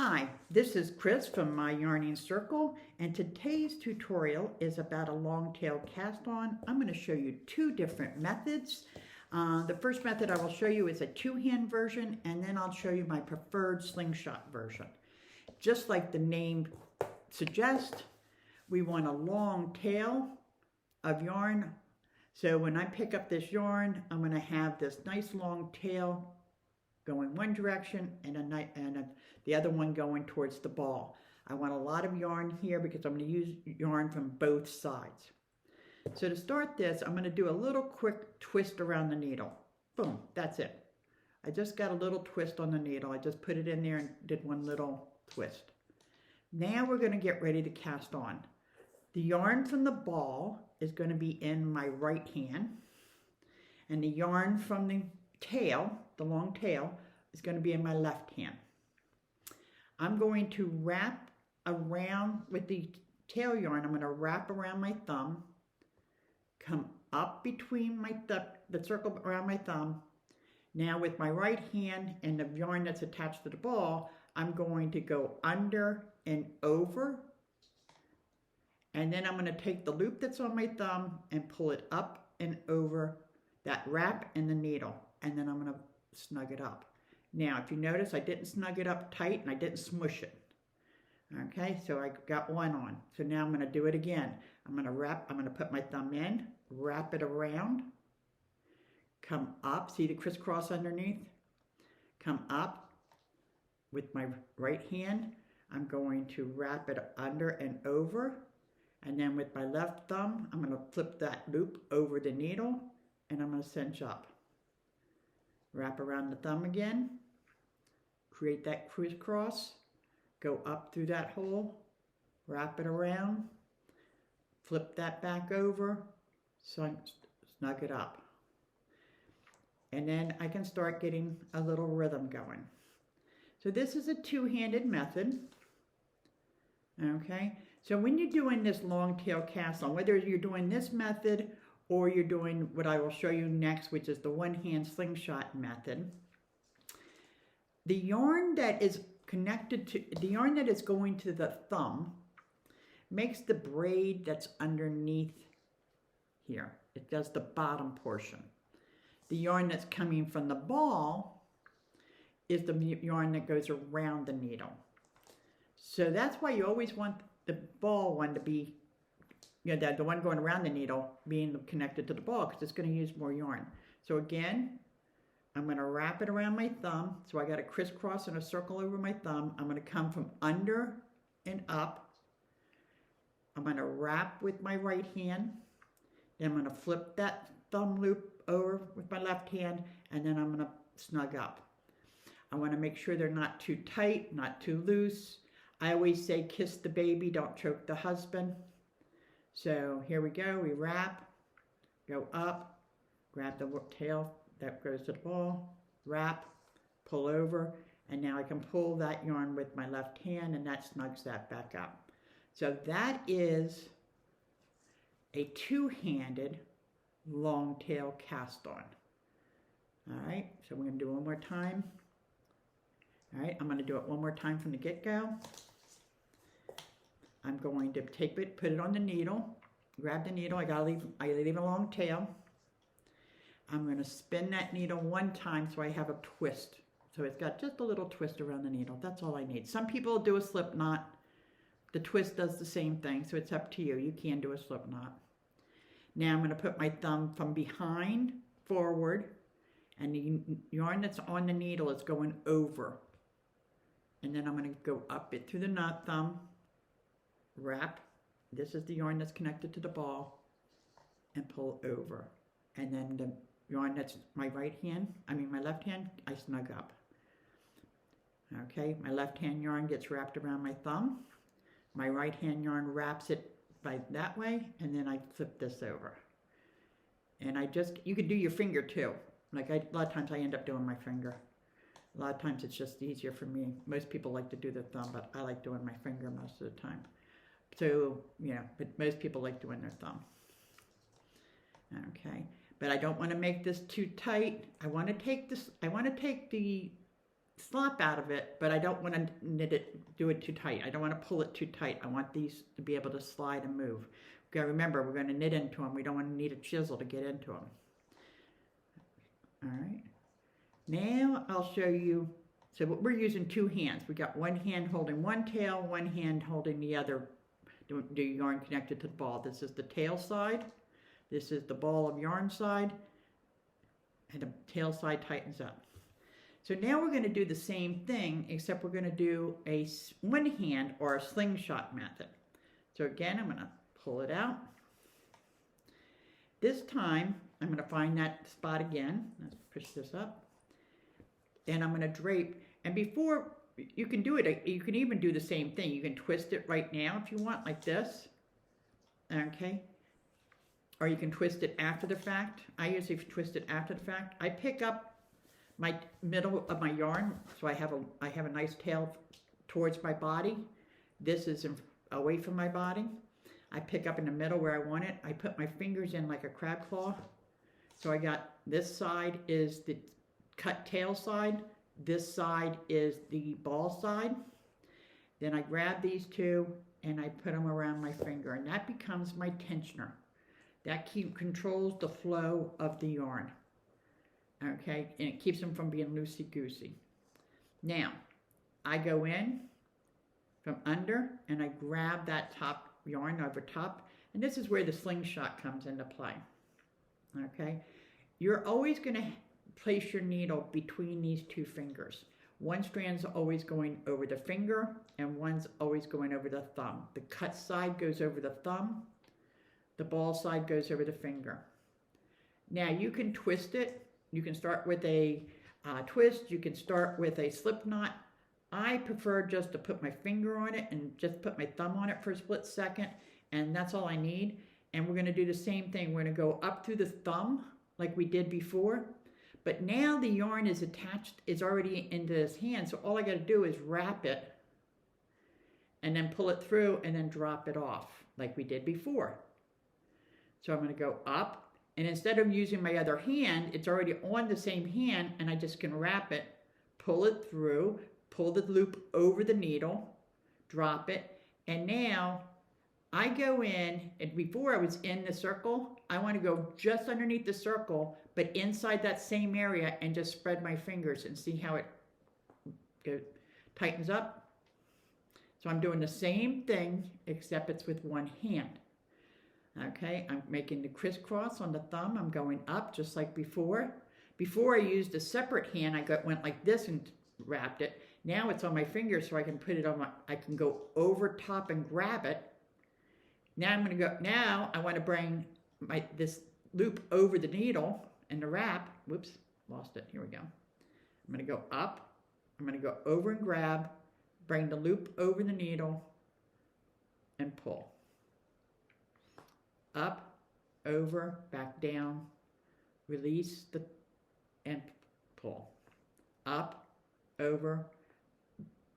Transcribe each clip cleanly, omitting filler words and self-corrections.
Hi, this is Chris from My Yarning Circle, and today's tutorial is about a long tail cast on. I'm going to show you two different methods. The first method I will show you is a two-hand version, and then I'll show you my preferred slingshot version. Just like the name suggests, we want a long tail of yarn. So when I pick up this yarn, I'm going to have this nice long tail going one direction and the other one going towards the ball. I want a lot of yarn here because I'm going to use yarn from both sides. So to start this, I'm going to do a little quick twist around the needle. Boom, that's it. I just got a little twist on the needle. I just put it in there and did one little twist. Now we're going to get ready to cast on. The yarn from the ball is going to be in my right hand, and the yarn from the tail, the long tail, is going to be in my left hand. I'm going to wrap around with the tail yarn. I'm going to wrap around my thumb, come up between the circle around my thumb. Now with my right hand and the yarn that's attached to the ball, I'm going to go under and over, and then I'm going to take the loop that's on my thumb and pull it up and over that wrap and the needle, and then I'm going to snug it up. Now, if you notice, I didn't snug it up tight and I didn't smush it. Okay, so I got one on. So now I'm going to do it again. I'm going to put my thumb in, wrap it around, come up, see the crisscross underneath? Come up with my right hand. I'm going to wrap it under and over, and then with my left thumb, I'm going to flip that loop over the needle, and I'm going to cinch up. Wrap around the thumb again, create that crisscross, go up through that hole, wrap it around, flip that back over, snug it up. And then I can start getting a little rhythm going. So this is a two-handed method. Okay, so when you're doing this long tail cast on, whether you're doing this method or you're doing what I will show you next, which is the one-hand slingshot method, the yarn that is going to the thumb makes the braid that's underneath here. It does the bottom portion. The yarn that's coming from the ball is the yarn that goes around the needle. So that's why you always want the ball one to be, the one going around the needle being connected to the ball, because it's going to use more yarn. So again, I'm going to wrap it around my thumb. So I got a crisscross and a circle over my thumb. I'm going to come from under and up. I'm going to wrap with my right hand. Then I'm going to flip that thumb loop over with my left hand, and then I'm going to snug up. I want to make sure they're not too tight, not too loose. I always say kiss the baby, don't choke the husband. So here we go, we wrap, go up, grab the tail that goes to the ball, wrap, pull over, and now I can pull that yarn with my left hand, and that snugs that back up. So that is a two-handed long tail cast on. All right, so we're going to do it one more time. All right, I'm going to do it one more time from the get-go. I'm going to take it, put it on the needle, grab the needle. I leave a long tail. I'm going to spin that needle one time so I have a twist. So it's got just a little twist around the needle. That's all I need. Some people do a slip knot. The twist does the same thing, so it's up to you. You can do a slip knot. Now I'm going to put my thumb from behind forward, and the yarn that's on the needle is going over. And then I'm going to go up it through the thumb, wrap. This is the yarn that's connected to the ball, and pull over. And then the yarn that's my left hand, I snug up. Okay, my left hand yarn gets wrapped around my thumb. My right hand yarn wraps it by that way, and then I flip this over. And you could do your finger too. Like a lot of times I end up doing my finger. A lot of times it's just easier for me. Most people like to do their thumb, but I like doing my finger most of the time. So, but most people like doing their thumb. Okay, but I don't want to make this too tight. I want to take the slop out of it, but I don't want to knit it, do it too tight. I don't want to pull it too tight. I want these to be able to slide and move. Okay, remember, we're going to knit into them. We don't want to need a chisel to get into them. All right. Now I'll show you. So we're using two hands. We got one hand holding one tail, one hand holding the other. Do yarn connected to the ball. This is the tail side. This is the ball of yarn side. And the tail side tightens up. So now we're going to do the same thing, except we're going to do a one hand or a slingshot method. So again, I'm going to pull it out. This time, I'm going to find that spot again. Let's push this up. And I'm going to drape. And before, you can do it, you can even do the same thing. You can twist it right now if you want, like this. Okay. Or you can twist it after the fact. I usually twist it after the fact. I pick up my middle of my yarn, so I have a nice tail towards my body. This is away from my body. I pick up in the middle where I want it. I put my fingers in like a crab claw. So I got this side is the cut tail side. This side is the ball side. Then I grab these two and I put them around my finger, and that becomes my tensioner. That controls the flow of the yarn. Okay, and it keeps them from being loosey-goosey. Now, I go in from under and I grab that top yarn over top, and this is where the slingshot comes into play. Okay, you're always going to place your needle between these two fingers. One strand's always going over the finger and one's always going over the thumb. The cut side goes over the thumb, the ball side goes over the finger. Now you can twist it. You can start with a twist. You can start with a slip knot. I prefer just to put my finger on it and just put my thumb on it for a split second, and that's all I need. And we're going to do the same thing. We're going to go up through the thumb like we did before, but now the yarn is attached, is already into this hand, so all I got to do is wrap it and then pull it through and then drop it off like we did before. So I'm going to go up. And instead of using my other hand, it's already on the same hand, and I just can wrap it, pull it through, pull the loop over the needle, drop it, and now I go in, and before I was in the circle, I want to go just underneath the circle, but inside that same area, and just spread my fingers and see how it tightens up. So I'm doing the same thing, except it's with one hand. Okay, I'm making the crisscross on the thumb. I'm going up just like before. Before I used a separate hand, went like this and wrapped it. Now it's on my finger, so I can put it on I can go over top and grab it. Now I'm going to go, now I want to bring this loop over the needle and the wrap. Whoops, lost it. Here we go. I'm going to go up. I'm going to go over and grab, bring the loop over the needle and pull. Up, over, back down, release and pull. Up, over,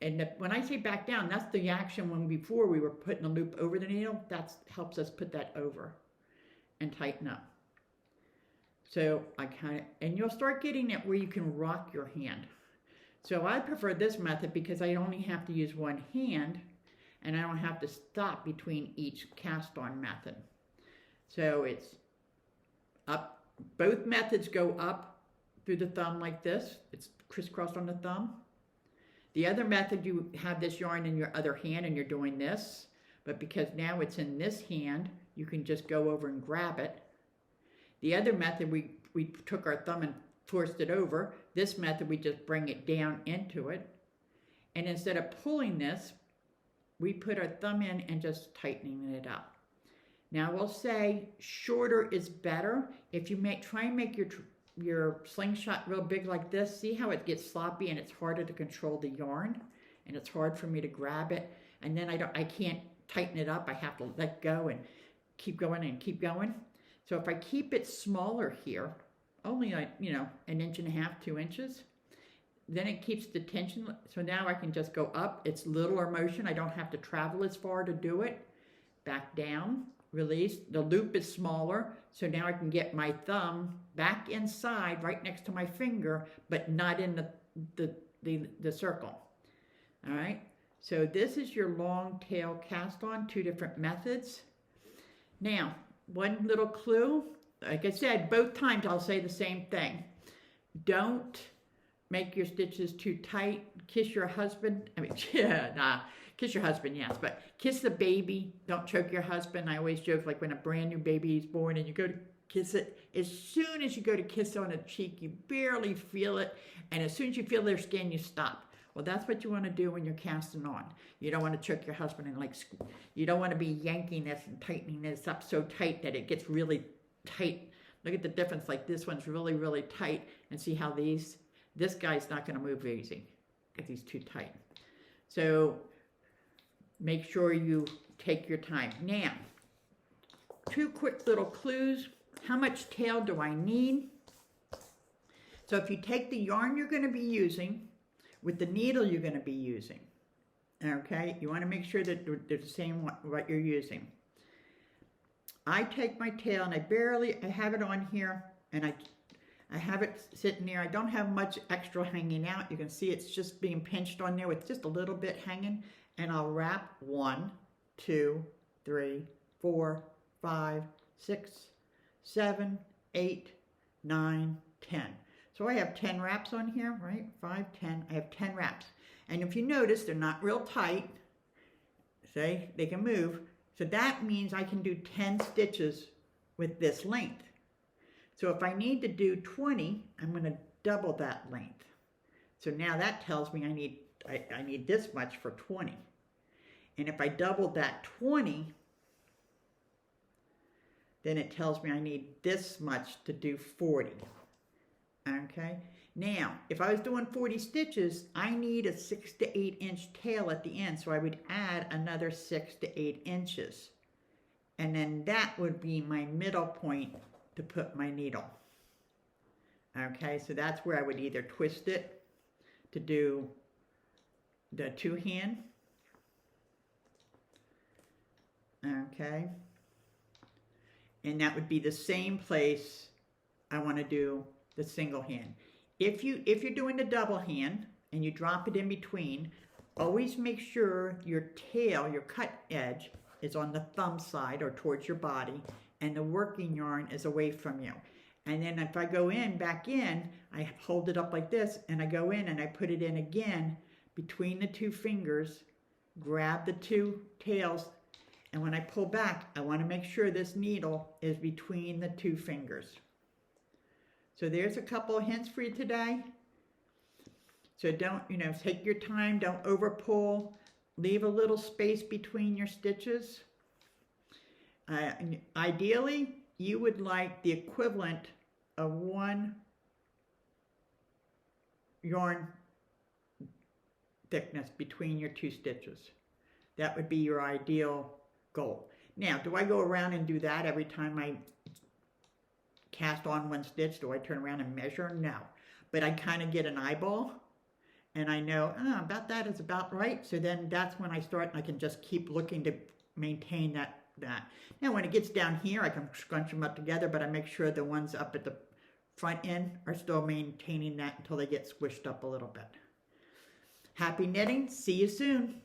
and when I say back down, that's the action when before we were putting a loop over the needle. That helps us put that over and tighten up. So I and you'll start getting it where you can rock your hand. So I prefer this method because I only have to use one hand and I don't have to stop between each cast on method. So it's up, both methods go up through the thumb like this. It's crisscrossed on the thumb. The other method, you have this yarn in your other hand and you're doing this, but because now it's in this hand, you can just go over and grab it. The other method, we took our thumb and forced it over. This method, we just bring it down into it. And instead of pulling this, we put our thumb in and just tightening it up. Now we'll say shorter is better. If you try and make your slingshot real big like this, see how it gets sloppy and it's harder to control the yarn and it's hard for me to grab it. And then I can't tighten it up. I have to let go and keep going and keep going. So if I keep it smaller here, only like, an inch and a half, 2 inches, then it keeps the tension. So now I can just go up. It's littler motion. I don't have to travel as far to do it. Back down. Release. The loop is smaller, so now I can get my thumb back inside right next to my finger, but not in the the circle. All right, so this is your long tail cast on, 2 different methods. Now, one little clue, like I said, both times I'll say the same thing. Don't make your stitches too tight. Kiss your husband. I mean, kiss your husband, yes, but kiss the baby. Don't choke your husband. I always joke, like when a brand new baby is born and you go to kiss it, as soon as you go to kiss on a cheek, you barely feel it, and as soon as you feel their skin, you stop. Well, that's what you want to do when you're casting on. You don't want to choke your husband and you don't want to be yanking this and tightening this up so tight that it gets really tight. Look at the difference, like this one's really, really tight, and see how this guy's not going to move easy because he's too tight. So make sure you take your time. Now, 2 quick little clues. How much tail do I need? So if you take the yarn you're going to be using with the needle you're going to be using, okay, you want to make sure that they're the same what you're using. I take my tail and I have it on here, and I have it sitting there. I don't have much extra hanging out. You can see it's just being pinched on there with just a little bit hanging, and I'll wrap 1, 2, 3, 4, 5, 6, 7, 8, 9, 10. So I have 10 wraps on here, right? 5, 10. I have 10 wraps. And if you notice, they're not real tight. See, they can move. So that means I can do 10 stitches with this length. So if I need to do 20, I'm going to double that length. So now that tells me I need this much for 20. And if I double that 20, then it tells me I need this much to do 40. Okay, now if I was doing 40 stitches, I need a 6 to 8 inch tail at the end, so I would add another 6 to 8 inches, and then that would be my middle point to put my needle. Okay, so that's where I would either twist it to do the 2-hand, okay, and that would be the same place I want to do the single hand. If you're doing the double hand and you drop it in between, always make sure your tail, your cut edge, is on the thumb side or towards your body, and the working yarn is away from you. And then if I go back in, I hold it up like this, and I go in and I put it in again between the 2 fingers, grab the 2 tails, and when I pull back, I want to make sure this needle is between the 2 fingers. So there's a couple of hints for you today. So don't, take your time, don't over pull, leave a little space between your stitches. Ideally, you would like the equivalent of 1 yarn thickness between your 2 stitches. That would be your ideal goal. Now, do I go around and do that every time I cast on 1 stitch? Do I turn around and measure? No. But I kind of get an eyeball, and I know, about that is about right. So then that's when I start, and I can just keep looking to maintain that. Now when it gets down here, I can scrunch them up together, but I make sure the ones up at the front end are still maintaining that until they get squished up a little bit. Happy knitting. See you soon.